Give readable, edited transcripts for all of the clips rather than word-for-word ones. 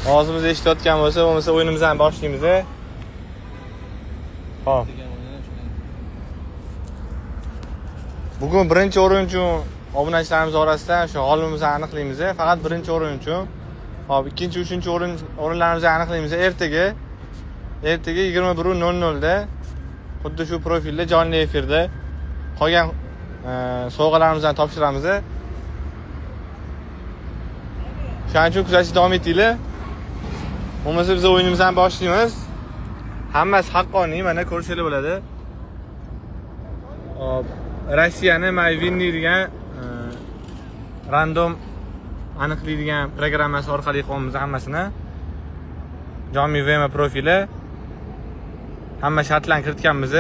Og'zimiz eshitayotgan bo'lsa o'yinimizni boshlaymiz. Hop. Bugun birinchi o'rin uchun obunachilarimiz orasidan shu g'olibimizni aniqlaymiz. Faqat birinchi o'rin uchun. Hop, ikkinchi, uchinchi o'rinlarimizni aniqlaymiz ertaga 21:00 da xuddi shu profilda jonli efirda qolgan sovg'alarimizni topshiramiz. Shuning uchun kuzatishda davom etinglar. Bo'lmasa biz o'yinimizni boshlaymiz. Hammasi haqqoniy, mana ko'rsanglar bo'ladi. Hop, Rossiyani MyWinner degan random aniqlaydigan programmasi orqali qilamiz hammasini. Jomi VM profili hamma shartlarni kiritganmiz.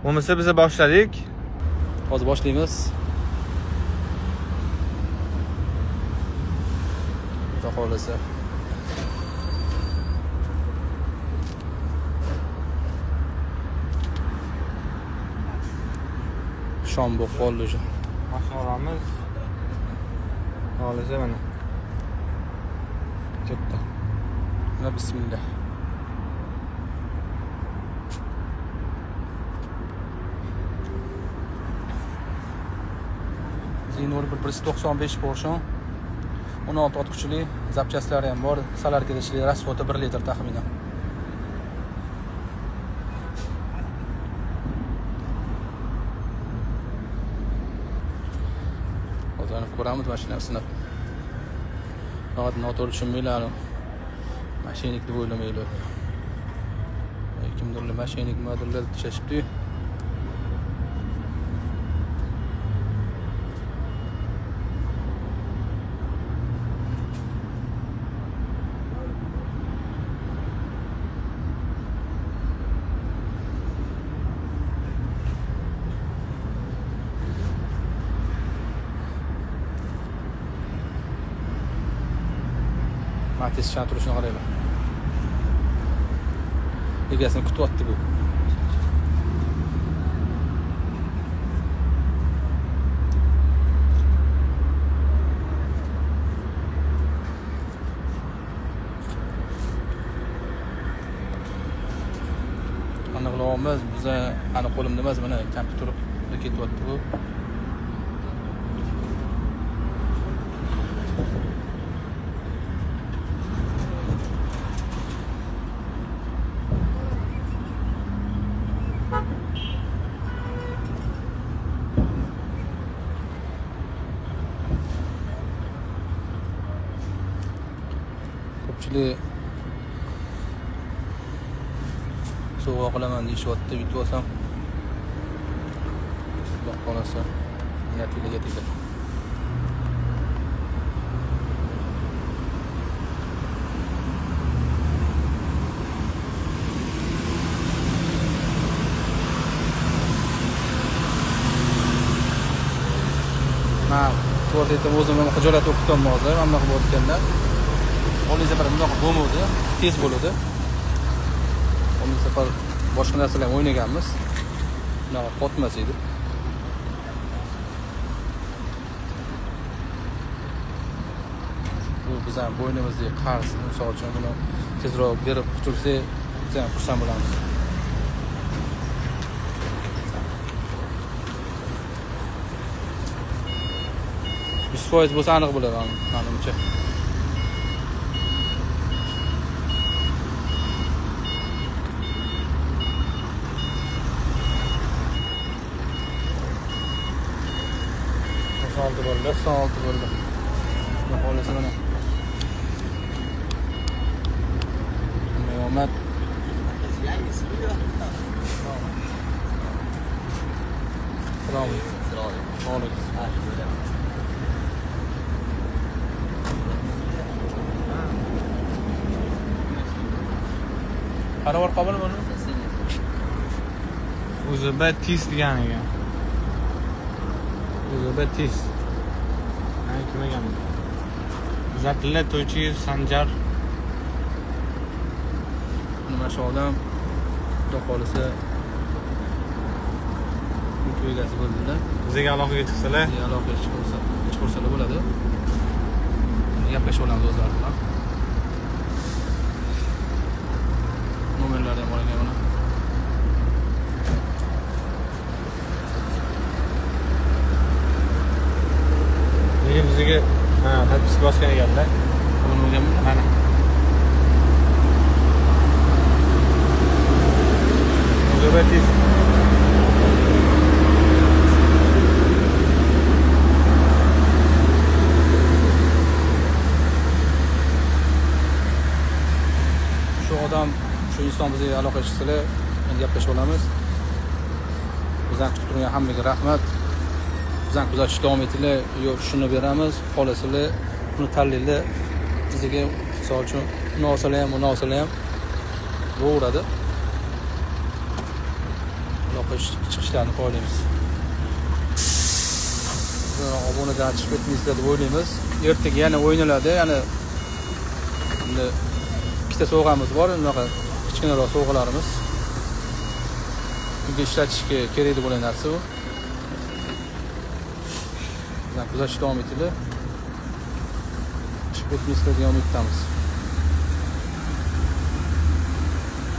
Bo'lmasa biz boshladik. Hozir boshlaymiz. Xudo xolasa. Shom bo'lib qoldi o'sha. Mashinalarimiz hozir mana ketdi. Mana bismillah. Zinor 195 Porsche. 16 ot kuchli, zapchastlari ham bor. Salarka idishli, rasxoti 1 litr taxminan. Hozir ko'ramiz mashinani sinab. Faqat noto'g'ri tushunmaylar. Mashinik deb o'ylamaylar. Kimdirlar mashinik modellar tushashibdi. Matiz chan turishini qaraylar. Egasini kutyapti bu. Aniqlaymiz, biz ani qo'limda emas, mana kompyuter ketyapti bu. Ko'pchilik sovg'a qilaman deyishyapti, yutib olsam. Xudo xolasa natijaga tegadi. Men to'g'ri o'zim ham xijolat o'qityapman hozir, hamma qilib o'tganda. O'nli safar bunaqa bo'lmadi, tez bo'ladi. O'nli safar boshqa narsalar ham o'ynaganmiz. Bunaqa qotmas edi. Bu bizning bo'ynimizdagi qarz, misol uchun buni tezroq berib qutursa, biz ham xursand bo'lamiz. %100 bo'lsa aniq bo'ladi, menimcha. Olti bo'ldi. Xohlasa mana. Omad. Salom. Xolis. Qarovor qabul buni? O'zi Batis degan ekan. O'zi Batis. Aytmagan. Zatilla To'ychiyev Sanjar. Nima shu odam Xudo xolasa bu egasi bo'ldi-da. Bizga aloqaga chiqsalar, aloqaga chiqursalar bo'ladi. gaplashib olamiz o'zlari bilan. Nomerlari ham bor ekan mana. Lekin bizga подписка bosgan ekanlar. Buni o'rganmi? Mana. O'zbekiston shu inson bizga aloqa qilsalar, endi gaplashib olamiz. Bizdan kutib turgan hammaga rahmat. Bizdan kuzatishda davom etinglar. Yo shuni beramiz, qolasizlar, buni tanlaylar. Bizga misol uchun uni olsalar ham, uni olsalar ham bo'laveradi. Aloqa chiqishlarini qo'yamiz. Obunadan chiqib ketmaysizlar deb o'ylaymiz. Ertaga yana o'ynaladi, ya'ni endi ikkita sovg'amiz bor, unaqa kichkinaroq sovg'alarimiz. Bunga ishlatishga kerak deb bo'lgan narsa u. Bizdan kuzatishda davom etinglar. Chiqib ketmaysizlar degan umiddamiz.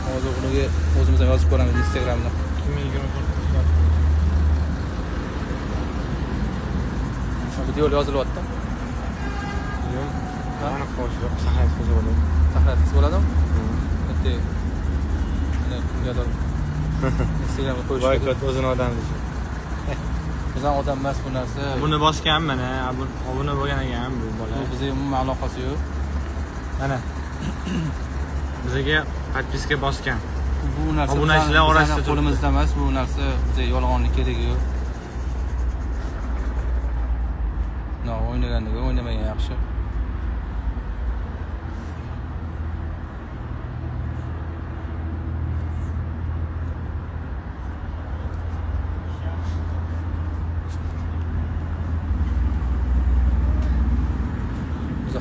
Hozir ularga o'zimiz ham yozib ko'ramiz Instagramda. 2024 video yozilyapti. yo'q. Mana qo'shib, sahayat qilib bo'ladi. Sahayat bo'ladimi? Bitta kimgadir Instagramga qo'yish kerak. Boykot o'zini odam deydi. Bizdan odam emas bu narsa. Buni bosgan mana, obuna bo'lgan ekan bu bola. Bu bizga umuman aloqasi yo'q. Mana. Bizga подписка bosgan. Bu narsa obunachilar orasida qo'limizda emas, bu narsa bizga yolg'onlik keragi yo'q. No, o'ynaganligi o'ynamagan yaxshi.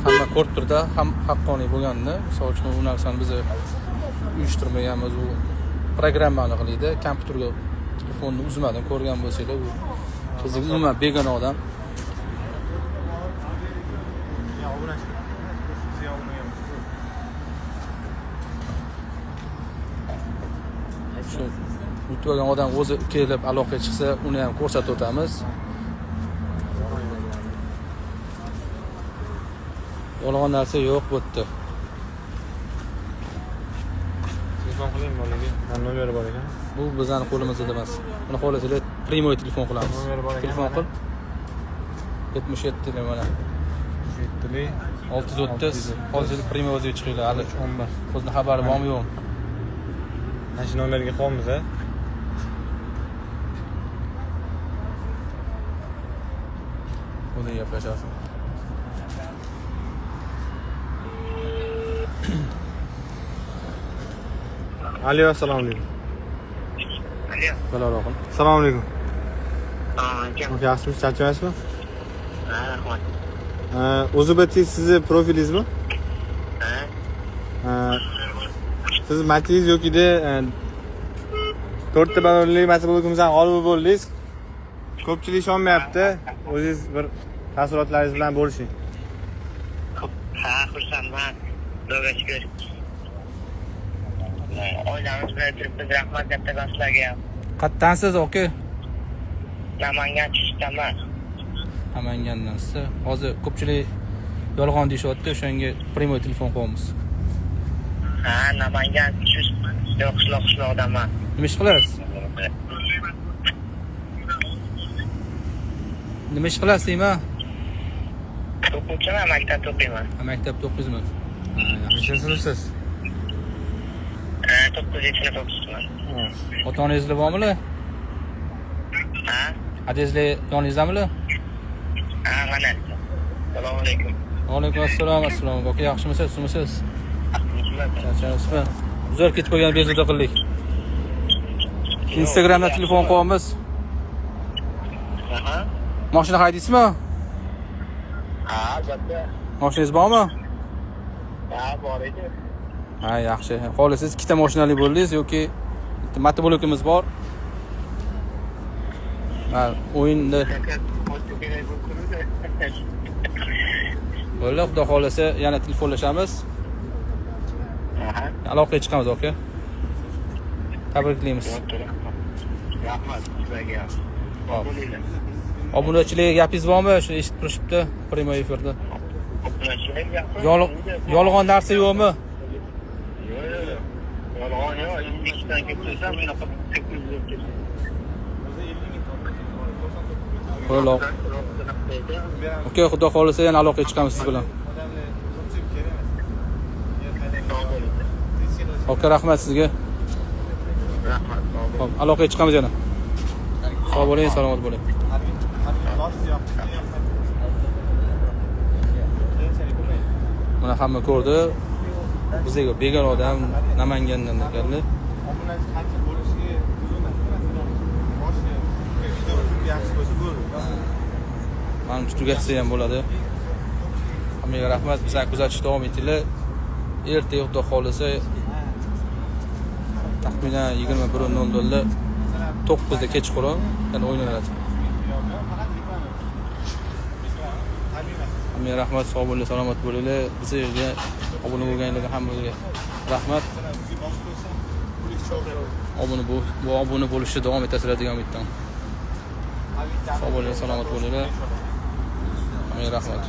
Hamma ko'rib turdi, ham haqqoniy bo'lganda, misol uchun u narsani biz uyushtirmaganmiz, u programmani qiladi, kompyuterga telefonni uzmadim, ko'rgan bo'lsanglar, u qiziq umuman begona odam. Shu yutgan odam o'zi kelib aloqaga chiqsa, uni ham ko'rsatib o'tamiz. Yolg'on narsa yo'q bu yerda. Telefon qiling bolaga. Nomeri bor ekan. Bu bizning qo'limizda emas. Buni xohlasanglar primoy telefon qilamiz. Nomeri bor ekan. Telefon qil. 77 mana. 7li 630 hozir primoy o'ziga chiqinglar. Hali 11. O'zning xabari bormi yo'qmi? Mana shu nomerga qo'yamiz a. Buni gaplashasiz. Alo, assalomu alaykum. Alo. Baloqim. Assalomu alaykum. Aka. Yaxshimisiz, charchamaysizmi? Ha, rahmat. O'zbekiston sizni profilingizmi? Ha. Siz Matiz yokida 4 ta balonli matbuotligimizdan g'olib bo'ldingiz. Ko'pchilik ishonmayapti. O'zingiz bir taassurotlaringiz bilan bo'lishing. Ha, xursandman. Xudoga shukr. Oilamiz bilan turibmiz. Rahmat kattakon sizlarga ham. Qayerdansiz, aka? Namangan tushdaman. Namangandan siz. Hozir ko'pchilik yolg'on deyapti, o'shanga primoy telefon qo'yamiz. Ha, Namangan tush. Yo'q, qishloqdaman. Nima ish qilasiz? Nima ish qilasiz deyman? O'quvchiman, maktabda o'qiyman. Maktabda o'qiysiz? Ha, yaxshi. Nechinchi sinfsiz? 9-sinf o'quvchiman. Ota-onangizlar bormi? Ha? Adangizlar yoningizdami? Ha, mana. Assalomu alaykum. Va alaykum assalom. Assalomu alaykum. Aka, yaxshimisiz? Sizmisiz? Charchaysizmi? Uzr ketib qo'ygan bezovta qildik. Instagramda telefon qo'yamiz. Aha. Mashina haydaysizmi? Ha, albatta. Mashinangiz bormi? Ha, bor edi. Ha, yaxshi. Xohlasiz ikkita mashinali bo'ldingiz yoki motoblokimiz bor. Ha, o'yinda Bo'ldi, xudo xolasa yana telefonlashamiz. Aha. Aloqaga chiqamiz, aka. Tabriklaymiz. Rahmat sizlarga. Sog' bo'linglar. Obunachilarga gapingiz bormi? Shuni eshitib turishibdi prямой efirda. Obunachilar gapmi? Yolg'on narsa yo'qmi? Yo'q. Yolg'on yo'q. Ikkitadan kelib tursam, meni qilib ketdim. Bo'ldi. Aka, xudo xolasa yana aloqaga chiqamiz siz bilan. Aka, rahmat sizga. Rahmat. Xo'p, aloqaga chiqamiz yana. Sog' bo'ling, salomat bo'ling. Mana hamma ko'rdi. Bizga begona odam Namangandan ekanlar. Manimcha tugatsa ham bo'ladi. Hammaga rahmat. Bizlarni kuzatishda davom etinglar. Ertaga xudo xolasa taxminan 21:00 da 9 da kechqurun yana o'ynanadi. Hammaga rahmat, sog' bo'linglar, salomat bo'linglar. Bizga obuna bo'lganlarga hammaga rahmat. Obuna bo'lishda davom etasizlar degan umiddaman. Sog' bo'linglar, salomat bo'linglar. Hammaga rahmat.